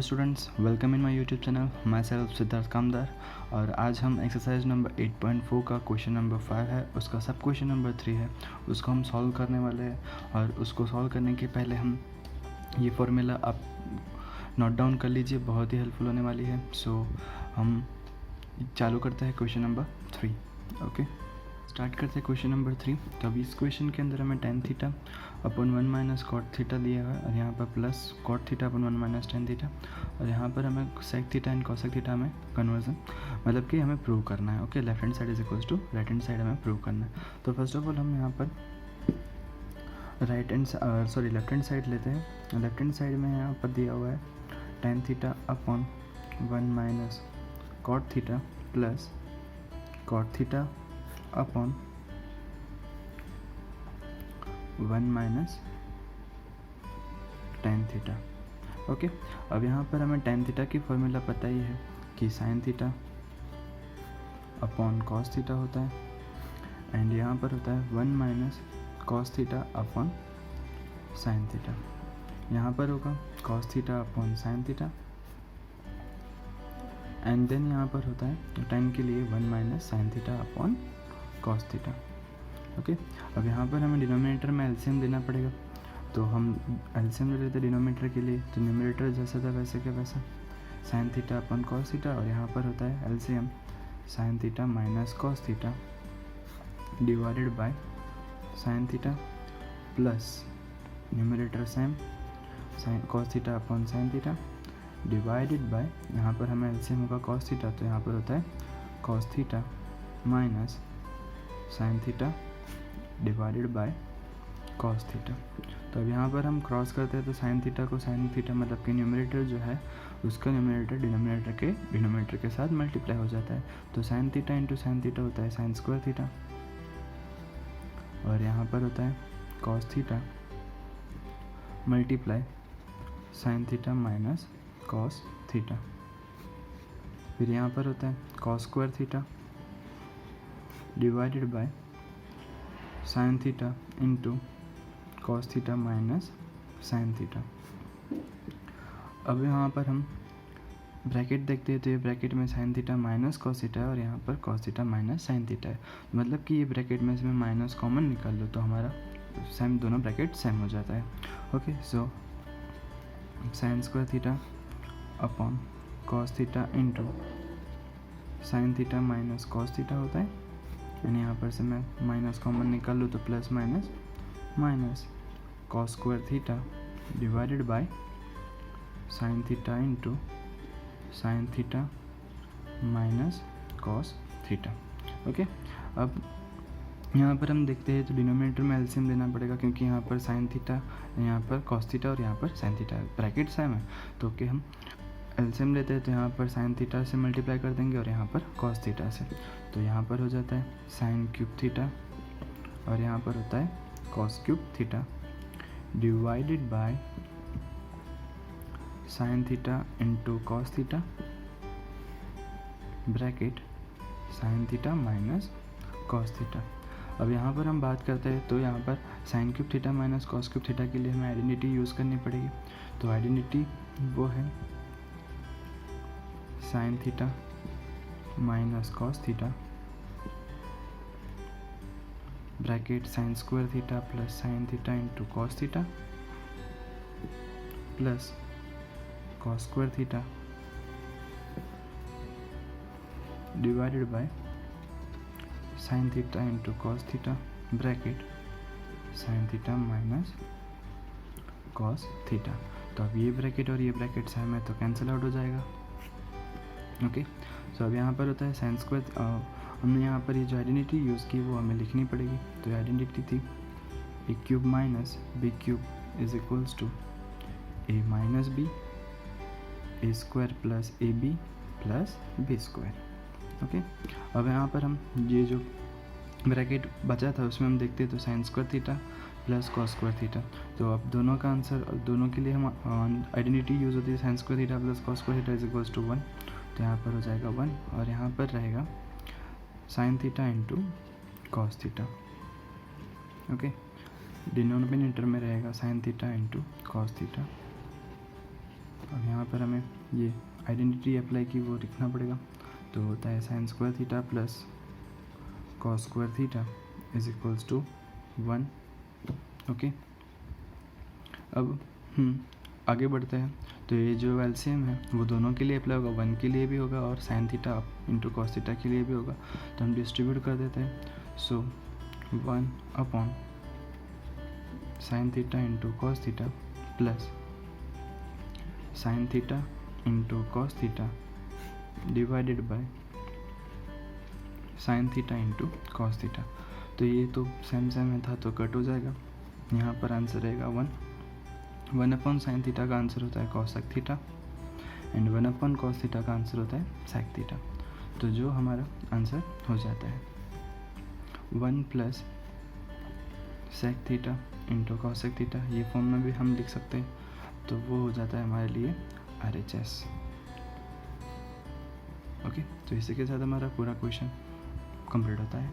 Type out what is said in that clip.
Students, welcome in my YouTube channel. Myself Siddharth Kamdar. और आज हम एक्सरसाइज नंबर 8.4 का क्वेश्चन नंबर 5 है, उसका सब क्वेश्चन नंबर 3 है, उसको हम सॉल्व करने वाले हैं। और उसको सॉल्व करने के पहले हम ये फॉर्मूला आप नोट डाउन कर लीजिए, बहुत ही हेल्पफुल होने वाली है। सो हम चालू करते हैं क्वेश्चन नंबर 3। ओके, स्टार्ट करते हैं क्वेश्चन नंबर 3। तो अभी इस क्वेश्चन के अंदर हमें tan theta upon 1 minus cot theta दिया हुआ है, और यहाँ पर plus cot theta upon 1 minus tan theta, और यहाँ पर हमें sec theta and cosec theta हमें कन्वर्जन मतलब कि हमें प्रूव करना है। Okay, left hand side is equals to right hand side हमें प्रूव करना है। तो फर्स्ट ऑफ ऑल हम यहाँ पर लेफ्ट हैंड साइड लेते हैं। लेफ्ट हैंड साइड में यहाँ पर दिया हुआ है tan theta upon 1 minus cot theta plus cot theta upon 1 minus tan theta. Okay, अब यहाँ पर हमें tan थीटा की फॉर्मूला पता ही है कि sin theta upon cos theta होता है, एंड यहाँ पर होता है 1 minus cos theta upon sin theta. यहाँ पर होगा cos theta upon sin theta, and then यहाँ पर होता है tan के लिए 1 minus sin theta upon cos theta. Okay, अब यहाँ पर हमें डिनोमिनेटर में एलसीएम देना पड़ेगा, तो हम एलसीएम ले लेते हैं डिनोमिनेटर के लिए। तो न्यूमरेटर जैसा था वैसे के वैसा sin थीटा अपन cos थीटा, और यहाँ पर होता है LCM sin theta minus cos theta divided by sin theta plus numerator same sin cos theta upon sin theta divided by, यहाँ पर हमें एलसीएम होगा cos थीटा, तो यहाँ पर होता है cos theta minus sin theta divided by cos theta. तो अब यहाँ पर हम क्रॉस करते हैं, तो sin थीटा को sin थीटा मतलब कि न्यूमरेटर जो है उसका न्यूमरेटर डिनोमिनेटर के साथ मल्टीप्लाई हो जाता है। तो sin theta into sin theta होता है sin स्क्वायर थीटा, और यहाँ पर होता है cos theta multiply sin theta minus cos theta. फिर यहाँ पर होता है cos square theta divided by sin theta into cos theta minus sin theta. अब यहाँ पर हम ब्रैकेट देखते हैं, तो ये ब्रैकेट में sin theta minus cos theta है, और यहाँ पर cos theta minus sin theta है। मतलब कि ये ब्रैकेट में इसमें माइनस कॉमन निकाल लो तो हमारा सेम, दोनों ब्रैकेट सेम हो जाता है। ओके, सो sin square theta upon cos theta into sin theta minus cos theta होता है, यानी यहाँ पर से मैं माइनस कॉमन निकाल लूँ तो plus minus minus cos square theta divided by sin theta into sin theta minus cos theta. Okay, अब यहाँ पर हम देखते हैं तो डिनोमिनेटर में एलसीएम लेना पड़ेगा, क्योंकि यहाँ पर sin थीटा, यहाँ पर cos थीटा और यहाँ पर sin थीटा, ब्रैकेट सेम है। तो ओके, हम एलसीएम लेते हैं, तो यहाँ पर sin थीटा से मल्टीप्लाई कर देंगे और यहाँ पर cos थीटा से, तो यहाँ पर हो जाता है sin क्यूब थीटा, और यहाँ पर होता है cos cube theta divided by sin theta into cos theta bracket sin theta minus cos theta. अब यहाँ पर हम बात करते हैं, तो यहाँ पर sin cube theta minus cos cube theta के लिए हमें आइडेंटिटी यूज़ करनी पड़ेगी। तो आइडेंटिटी वो है sin theta minus cos theta bracket sin square theta plus sin theta into cos theta plus cos square theta divided by sin theta into cos theta bracket sin theta minus cos theta. तो अब ये bracket और ये bracket same है, तो cancel out हो जाएगा। Okay, सो अब यहाँ पर होता है sin स्क्वायर, हमने यहाँ पर ये जो आइडेंटिटी यूज़ की वो हमें लिखनी पड़ेगी। तो आइडेंटिटी थी a cube minus b cube is equals to a minus b, a square plus a b plus b square. Okay, अब यहाँ पर हम ये जो ब्रैकेट बचा था उसमें हम देखते हैं, तो sin square theta plus cos square theta. तो अब दोनों का आंसर, दोनों के लिए हम आइडेंटिटी यूज़ होती है sin square theta plus cos square theta is equals to 1, तो यहाँ पर हो जाएगा 1, और यहाँ पर रहेगा sin theta into cos theta. Okay, denominator में रहेगा sin theta into cos theta अब यहाँ पर हमें ये आइडेंटिटी अप्लाई की वो लिखना पड़ेगा। तो होता है sine square theta plus cos square theta is equals to 1। Okay, अब आगे बढ़ते हैं। तो ये जो एलसीएम है वो दोनों के लिए अप्लाई होगा, 1 के लिए भी होगा और sine theta into cos theta के लिए भी होगा। तो हम डिस्ट्रीब्यूट कर देते हैं। सो 1 upon sine theta into cos theta plus sine theta into cos theta divided by sine theta into cos theta. तो ये तो सेम है था तो कट हो जाएगा। यहाँ पर आंसर रहेगा 1 अपॉन साइन थीटा का आंसर होता है cosec theta and 1 upon cos theta का आंसर होता है सेक थीटा। तो जो हमारा आंसर हो जाता है 1 plus sec theta into cosec theta, ये फॉर्म में भी हम लिख सकते हैं। तो वो हो जाता है हमारे लिए RHS। ओके, तो इसी के साथ हमारा पूरा क्वेश्चन कंप्लीट होता है।